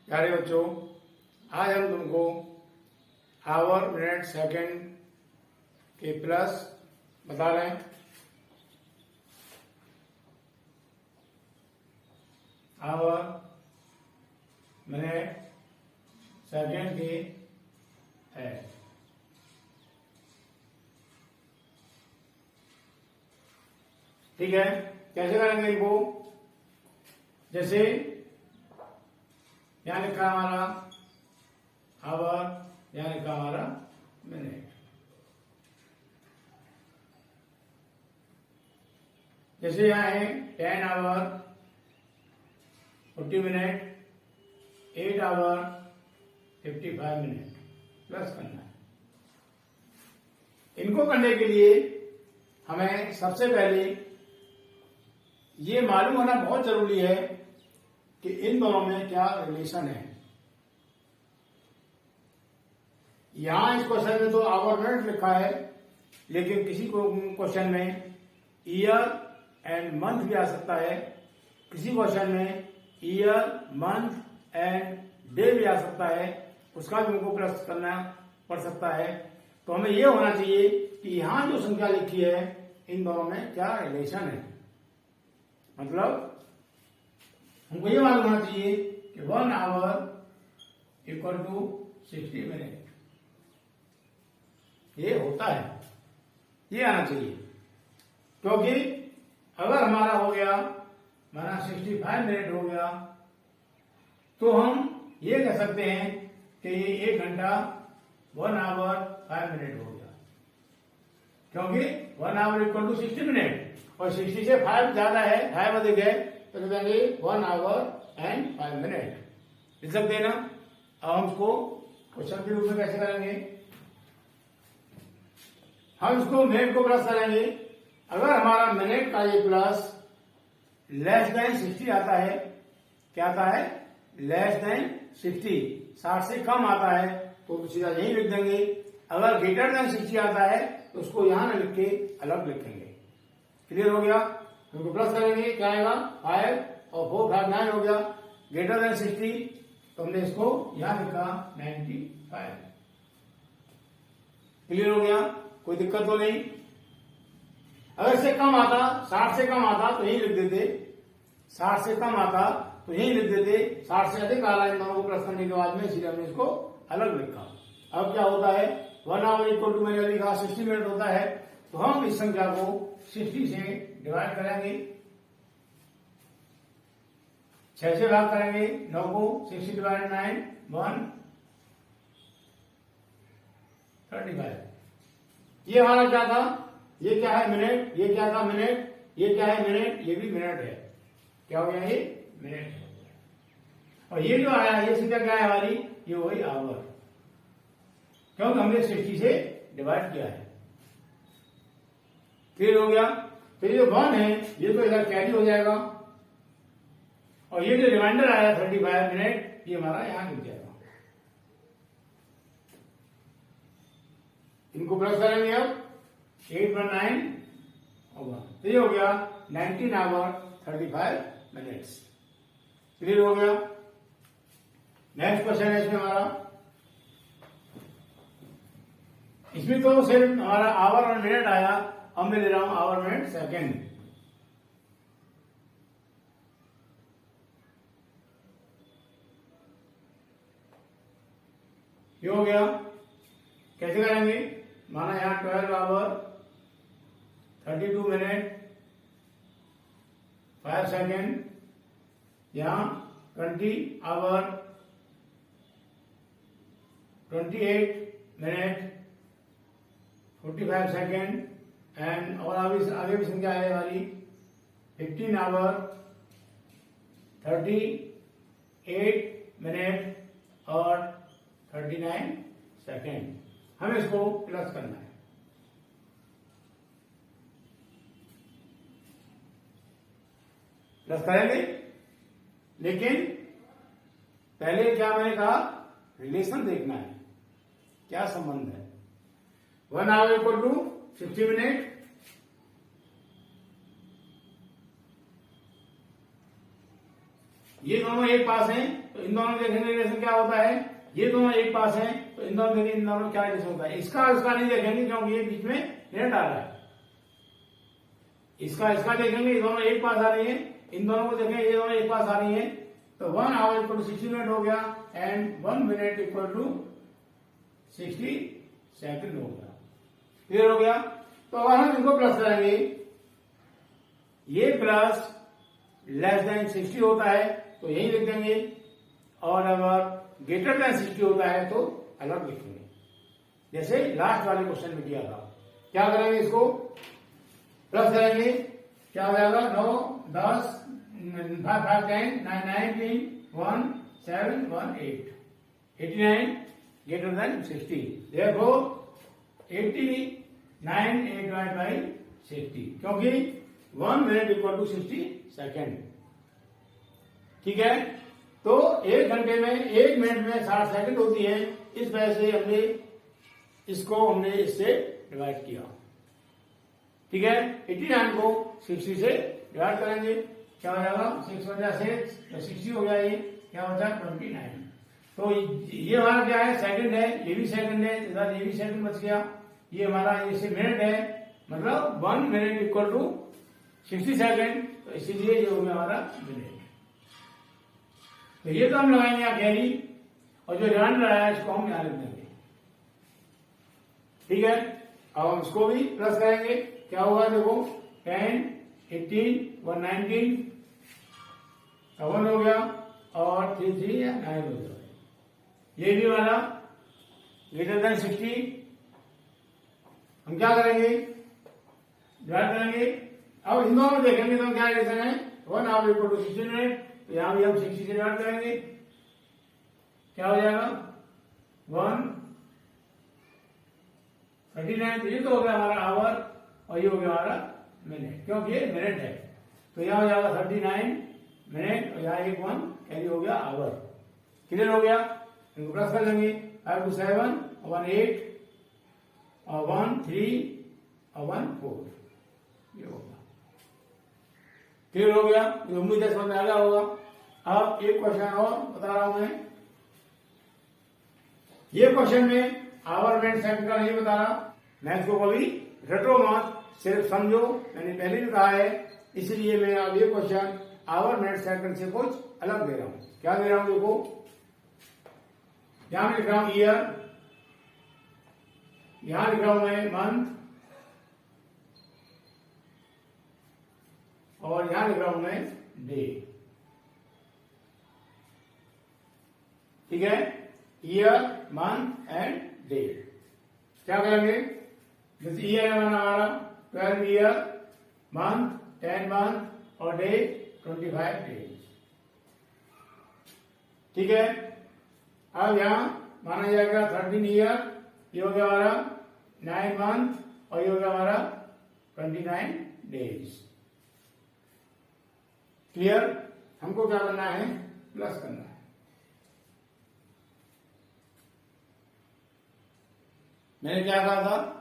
प्यारे बच्चों, आज हम तुमको आवर, मिनट, सेकंड के प्लस बता रहे हैं। आवर, मिनट, सेकंड की है। ठीक है, कैसे करेंगे इनको? जैसे यहां लिखा हमारा आवर, यहां लिखा हमारा मिनट। जैसे यहां है 10 hour 40 minute, 8 hour 55 minute, plus करना है। इनको करने के लिए हमें सबसे पहले ये मालूम होना बहुत जरूरी है कि इन दोनों में क्या रिलेशन है। यहां इस क्वेश्चन में तो आवर मिनट लिखा है, लेकिन किसी को क्वेश्चन में ईयर एंड मंथ भी आ सकता है, किसी क्वेश्चन में ईयर, मंथ एंड डे भी आ सकता है, उसका भी हमको प्लस करना पड़ सकता है। तो हमें यह होना चाहिए कि यहां जो संख्या लिखी है इन दोनों में क्या रिलेशन है। मतलब हमको ये मालूम होना चाहिए कि 1 आवर इक्वल टू 60 मिनट, ये होता है, ये आना चाहिए। क्योंकि अगर हमारा हो गया, हमारा 65 मिनट हो गया, तो हम ये कह सकते हैं कि ये 1 घंटा 1 आवर 5 मिनट हो गया। क्योंकि 1 आवर इक्वल टू 60 मिनट, और 60 से 5 ज्यादा है, 5 अधिक है, तो कहेंगे 1 आवर एंड 5 मिनट लिख सकते हैं ना। अब हम इसको क्वेश्चन के रूप में कैसे करेंगे? हम इसको मिनट को प्लस करेंगे। अगर हमारा मिनट का ये प्लस लेस देन 60 आता है, क्या आता है? लेस देन 60, 60 से कम आता है तो सीधा यही लिख देंगे। अगर ग्रेटर देन 60 आता है तो उसको यहां न लिख के अलग लिखेंगे। क्लियर हो गया? हमको प्लस करेंगे, क्या आएगा? 5 और 4 5 9 हो गया। ग्रेटर देन 60 तो हमने इसको यहां लिखा 95। क्लियर हो गया? कोई दिक्कत तो नहीं। अगर इससे कम आता, 60 से कम आता तो यही लिख देते, 60 से कम आता तो यही लिख देते, 60 से अधिक आ रहा है इन दोनों को प्लस करने के बाद में, इसलिए हमने इसको अलग लिखा। अब क्या होता है? 1 आवर इक्वल टू मैंने लिखा 60 मिनट होता है, तो हम इस संख्या को 60 से डिवाइड करेंगे, 6 से भाग करेंगे 9 को, 60 डिवाइड 9 1 35। ये हमारा क्या था? ये क्या है? मिनट। ये क्या था? मिनट। ये क्या है? मिनट। ये भी मिनट है। क्या हो गया? ये मिनट हो गया। और ये जो आया, ये संख्या क्या है हमारी? ये वही आवर, क्योंकि हमने 60 से डिवाइड किया है। क्लियर हो गया? तो ये जो 1 है ये तो इधर कैरी हो जाएगा, और ये जो रिमाइंडर आया 35 मिनट, ये हमारा यहां लिख जाएगा। इनको प्लस करेंगे अब 8 1 9 और 1, तो ये हो गया 19 आवर 35 मिनट्स। क्लियर हो गया? नेक्स्ट क्वेश्चन है इसमें हमारा, इसमें तो सिर्फ हमारा आवर और मिनट आया, अब मैं ले रहा हूं आवर मिनट सेकंड। ये हो गया। कैसे करेंगे? माना यहां 12 आवर 32 मिनट 5 सेकेंड, यहां 20 आवर 28 मिनट 45 सेकेंड, एंड और आगे भी संख्या है हमारी 15 आवर 38 मिनट और 39 सेकेंड। हमें इसको प्लस करना है। प्लस करेंगे, लेकिन पहले क्या मैंने कहा? रिलेशन देखना है, क्या संबंध है। 1 आवर इक्वल टू 60 मिनट, ये दोनों एक पास हैं तो इन दोनों देखेंगे रिलेशन क्या होता है, ये दोनों एक पास हैं तो इन दोनों देखेंगे इन दोनों क्या रिलेशन होता है। इसका उसका नहीं देखेंगे क्योंकि ये बीच में नेट आ रहा है। इसका देखेंगे, ये दोनों एक पास आ रही है, इन दोनों को देखेंगे ये दोनों एक पास आ रही है तो 1 आवर इक्वल टू 60 मिनट हो गया and 1 minute equal to 60 second हो गया। क्लियर हो गया। तो अगर हम इनको प्लस करेंगे, ये प्लस लेस देन 60 होता है तो यही लिख देंगे और अगर ग्रेटर देन 60 होता है तो अलग लिखेंगे, जैसे लास्ट वाले क्वेश्चन में किया था। क्या करेंगे, इसको प्लस करेंगे, क्या हो जाएगा 9 10 5 5 10 9 19 1 7 1 8 89 ग्रेटर देन 60। देखो 89 डिवाइड बाई 60 क्योंकि 1 मिनट इक्वल टू 60 सेकेंड। ठीक है, तो 1 घंटे में 1 मिनट में 60 सेकंड होती है, इस वजह से हमने इससे डिवाइड किया। ठीक है, 89 को 60 से डिवाइड करेंगे, क्या हो जाएगा 6 60 हो गया, ये क्या होता है 29। तो ये हमारा क्या है, सेकंड है, ये भी सेकंड है, ये भी सेकंड बच गया, ये हमारा इससे मिनट है, मतलब 1 मिनट इक्वल टू 60 सेकंड, तो इसीलिए ये हो गया हमारा मिनट। तो ये तो हम लगाएंगे यहाँ कैरी, और जो रिमाइंडर आया इसको हम यहाँ लिख देंगे। ठीक है, अब हम इसको भी प्लस करेंगे, क्या होगा देखो 10 18 119 1 हो गया और 3 3 या 9 हो गया। ये भी हमारा ग्रेटर देन 60। हम क्या करेंगे, डिवाइड करेंगे। अब इन दोनों देखेंगे तो क्या रिलेशन है, 1 आवर इक्वल टू 60 मिनट, तो यहां भी हम 60 से डिवाइड करेंगे, क्या हो जाएगा 1 39। तो ये तो हो गया हमारा आवर और ये हो गया हमारा मिनट, क्योंकि ये मिनट है तो यहां हो जाएगा 39 मिनट और यहाँ एक 1 कैरी हो गया आवर। क्लियर हो गया, इनको प्लस कर लेंगे, 5 2 7 1 8 और 1 3 और 1 4, ये होगा। क्लियर हो गया, उम्मीद है समझ में आ गया होगा। अब एक क्वेश्चन और बता रहा हूं मैं, ये क्वेश्चन में आवर मिनट सेकंड का नहीं बता रहा, मैं इसको कभी रटो मत, सिर्फ समझो, मैंने पहले भी कहा है, इसलिए मैं अब ये क्वेश्चन आवर मिनट सेकंड से कुछ अलग दे रहा हूं। क्या दे रहा हूं देखो, यहां लिख रहा हूं ईयर, यहां लिख रहा हूं मैं मंथ और यहां लिख रहा हूं मैं डे। ठीक है, ईयर मंथ एंड डे। क्या करेंगे, जैसे ईयर है हमारा 12 ईयर, मंथ 10 मंथ और डे 25 डेज। ठीक है, अब यहां माना जाएगा 13 ईयर, ये हो गया हमारा 9 मंथ और ये हो गया हमारा 29 डेज। क्लियर, हमको क्या करना है, प्लस करना है। मैंने क्या कहा था,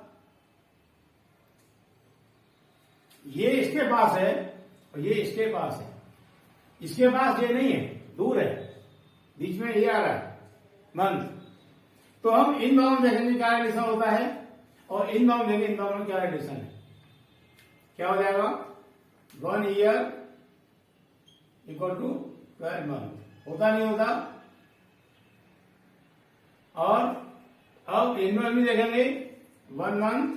ये इसके पास है और ये इसके पास है, इसके पास ये नहीं है, दूर है, बीच में ये आ रहा है मंथ, तो हम इन दोनों देखेंगे क्या रिलेशन होता है और इन दोनों देखेंगे इन दोनों क्या रिलेशन है। क्या हो जाएगा 1 ईयर इक्वल टू 12 मंथ, होता नहीं होता। और अब इनमें भी देखेंगे 1 मंथ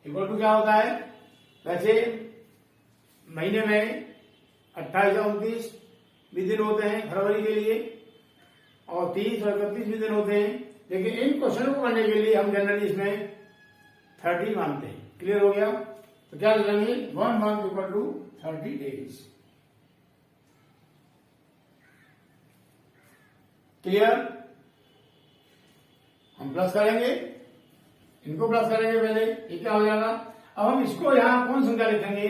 इक्वल टू क्या होता है, वैसे महीने में 28 और 29 भी दिन होते हैं फरवरी के लिए और 30 और 31 भी दिन होते हैं, लेकिन इन क्वेश्चनों को करने के लिए हम जनरली इसमें 30 मानते हैं। क्लियर हो गया, तो क्या लिखेंगे 1 month equal to 30 days. Clear, हम प्लस करेंगे, इनको प्लस करेंगे पहले, ये क्या हो जाएगा। अब हम इसको यहां कौन संख्या लिखेंगे,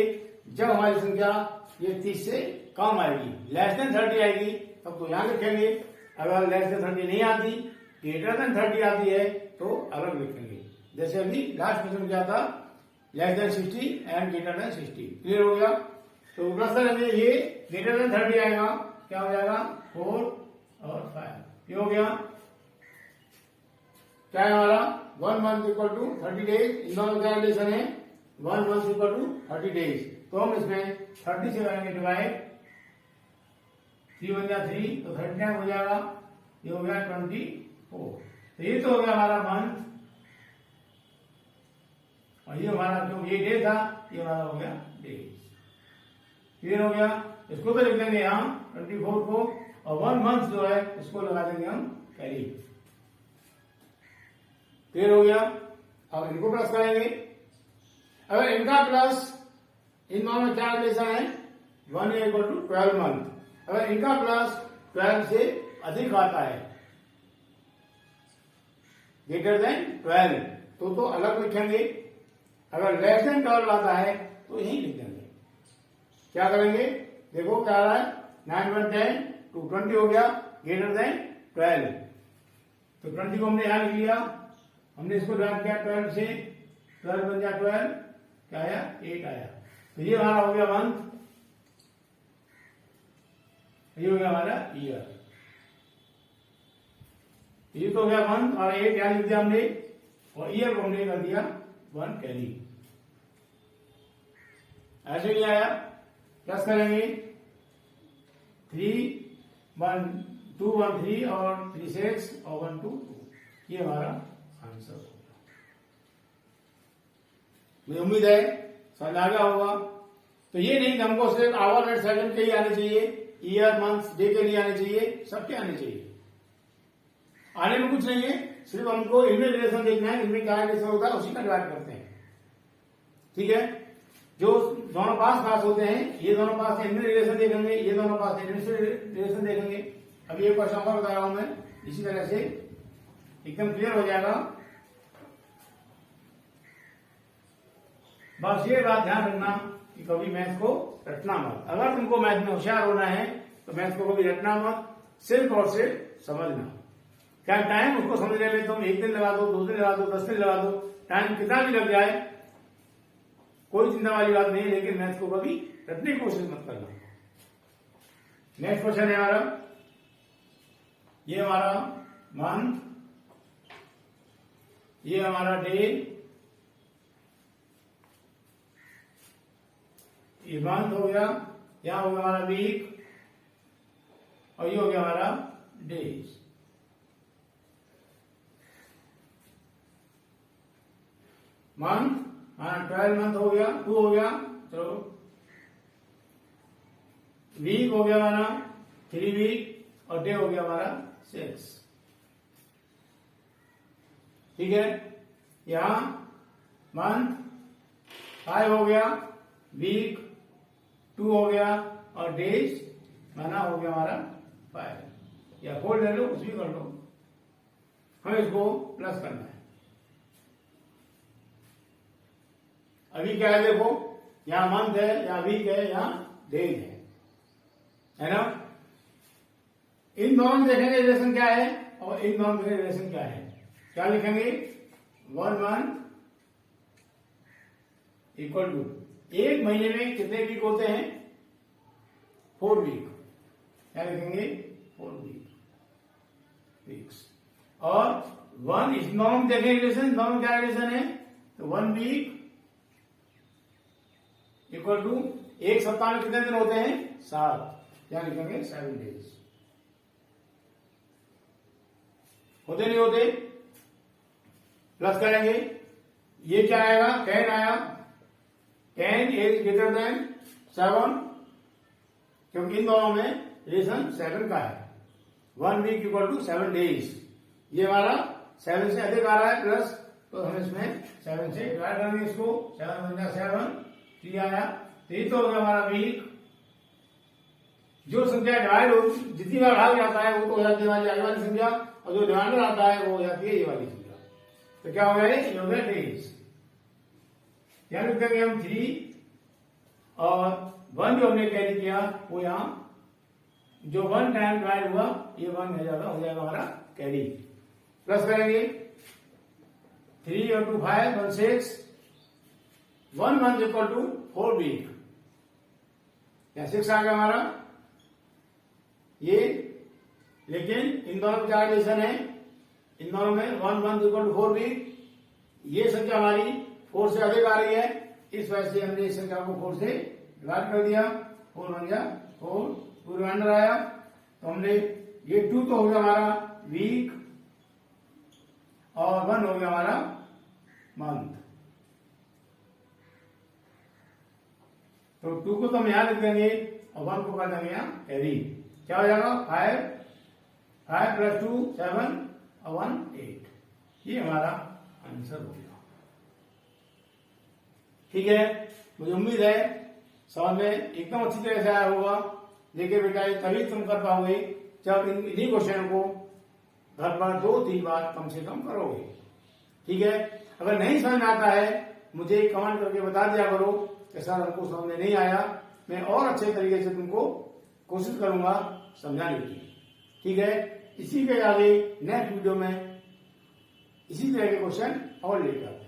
जब हमारी संख्या ये 30 से कम आएगी, लेस देन 30 आएगी तब तो यहां लिखेंगे, अगर लेस देन 30 नहीं आती, ग्रेटर देन 30 आती है तो अलग लिखेंगे। जैसे अभी लास्ट क्वेश्चन क्या था, less than 60 and greater than 60। Clear हो गया। तो प्लस करेंगे, ये ग्रेटर देन 30 आएगा, क्या हो जाएगा 4 और 5, ये हो गया। क्या है हमारा 1 मंथ इक्वल टू 30 डेज, इन दोनों का रिलेशन है 1 मंथ इक्वल टू 30 डेज। तो हम इसमें 30 से करेंगे डिवाइड, 3 बन जाए 3, तो 39 हो जाएगा, ये हो गया 24। तो ये तो हो गया हमारा मंथ, और ये हमारा जो ये डे था ये हमारा हो गया डेज। क्लियर हो गया। इसको तो लिख देंगे यहाँ 24 को, और 1 मंथ जो है इसको लगा देंगे हम कैरी। क्लियर हो गया। अब इनको प्लस करेंगे, अगर इनका प्लस, इन दोनों में क्या रिलेशन है 1 इक्वल टू 12 मंथ, अगर इनका प्लस 12 से अधिक आता है, ग्रेटर देन 12, तो अलग लिखेंगे, अगर लेस देन 12 आता है तो यही लिख देंगे। क्या करेंगे, देखो क्या आ रहा है 9 1 10 2 20 हो गया, ग्रेटर देन 12, तो 20 को हमने यहां लिख लिया, हमने इसको डिवाइड किया 12 से, 12 बन गया 12, क्या आया 8 आया। तो ये हमारा हो गया मंथ, ये हो गया हमारा ईयर, ये तो हो गया मंथ, और 8 यहां लिख दिया हमने, और ईयर को हमने कर दिया 1 कैरी। ऐसे ही आया, प्लस करेंगे 3 1 2 1 3 और 3 6 और 1 2 2, ये हमारा आंसर होगा। मुझे उम्मीद है समझ आ गया होगा। तो ये नहीं कि हमको सिर्फ आवर एंड सेकंड के ही आने चाहिए, ईयर मंथ डे के लिए आने चाहिए, सबके आने चाहिए। आने में कुछ नहीं है, सिर्फ हमको इनमें रिलेशन देखना है, इनमें क्या रिलेशन होता है उसी का डिवाइड करते हैं। ठीक है, जो दोनों पास होते हैं, ये दोनों पास इनमें रिलेशन देखेंगे, ये दोनों पास इनमें रिलेशन देखेंगे। अब ये क्वेश्चन और बता रहा हूं मैं, इसी तरह से एकदम क्लियर हो जाएगा। बस ये बात ध्यान रखना कि कभी मैथ को रटना मत। अगर तुमको मैथ में होशियार होना है तो मैथ को कभी रटना मत, सिर्फ और सिर्फ समझना। क्या टाइम उसको समझने में तुम 1 दिन लगा दो, 2 दिन लगा दो, 10 दिन लगा दो, टाइम कितना भी लग जाए कोई चिंता वाली बात नहीं, लेकिन मैथ को कभी रटने की कोशिश मत करना। नेक्स्ट क्वेश्चन है हमारा, ये हमारा मंथ, ये हमारा डे, ये मंथ हो गया, यहां हो गया हमारा वीक, और ये हो गया हमारा डेज। मंथ हमारा 12 मंथ हो गया, 2 हो गया, चलो वीक हो गया हमारा 3 वीक, और डे हो गया हमारा 6। ठीक है, यहां मंथ 5 हो गया, वीक 2 हो गया, और डेज माना हो गया हमारा 5, या 4 ले लो, कुछ भी कर लो, हमें इसको प्लस करना है। अभी क्या है देखो, यहां मंथ है, यहां वीक है, यहां डेज है ना। इन दोनों में देखेंगे रिलेशन क्या है, और इन दोनों में रिलेशन क्या है। क्या लिखेंगे 1 मंथ इक्वल टू, एक महीने में कितने वीक होते हैं 4 वीक, क्या लिखेंगे 4 वीक्स, और 1 इस दोनों में देखेंगे रिलेशन, दोनों क्या रिलेशन है, तो 1 वीक इक्वल टू एक सप्ताह में कितने दिन होते हैं 7, क्या लिखेंगे 7 डेज। होते नहीं होते, प्लस करेंगे, ये क्या आएगा 10 आया, 10 इज ग्रेटर देन 7, क्योंकि इन दोनों में रिलेशन 7 का है। 1 वीक इक्वल टू 7 डेज, ये हमारा 7 से अधिक आ रहा है प्लस, तो हम इसमें 7 से डिवाइड करेंगे इसको, 7 बन गया 7, 3 आया, तो ये तो हो गया हमारा वीक। जो संख्या डिवाइड हो, जितनी बार भाग जाता है वो तो हो जाती है हमारी आगे वाली संख्या, और जो डिवाइडर आता है वो हो जाती है ये वाली संख्या। तो क्या हो गया, ये हो गया डेज। यहां लिख देंगे हम 3, और 1 जो हमने कैरी किया वो यहां जो 1 टाइम डिवाइड हुआ, ये 1 हो जाएगा हमारा कैरी। प्लस करेंगे 3 और 2 5 1 6, 1 मंथ इक्वल टू 4 वीक, या 6 आ गया हमारा ये। लेकिन इन दोनों में क्या रिलेशन है, इन दोनों में 1 1 इक्वल टू 4 वीक, ये संख्या हमारी 4 से अधिक आ रही है, इस वजह से हमने इस संख्या को 4 से डिवाइड कर दिया, 4 बन गया 4, 2 रिमाइंडर आया। तो हमने ये 2 तो हो गया हमारा वीक और 1 हो गया हमारा मंथ। तो 2 को तो हम यहां लिख देंगे और 1 को कर देंगे यहां कैरी। क्या हो जाएगा 5 प्लस 2 7 और 1 8। ये हमारा आंसर हो गया। ठीक है, मुझे उम्मीद है समझ में एकदम अच्छी तरह से आया होगा। देखिए बेटा ये तभी तुम कर पाओगे जब इन्हीं क्वेश्चन को घर पर 2-3 बार कम से कम करोगे। ठीक है, अगर नहीं समझ में आता है मुझे कमेंट करके बता दिया करो कि सर हमको समझ में नहीं आया, मैं और अच्छे तरीके से तुमको कोशिश करूंगा समझाने की। ठीक है, इसी के आगे नेक्स्ट वीडियो में इसी तरह के क्वेश्चन और लेकर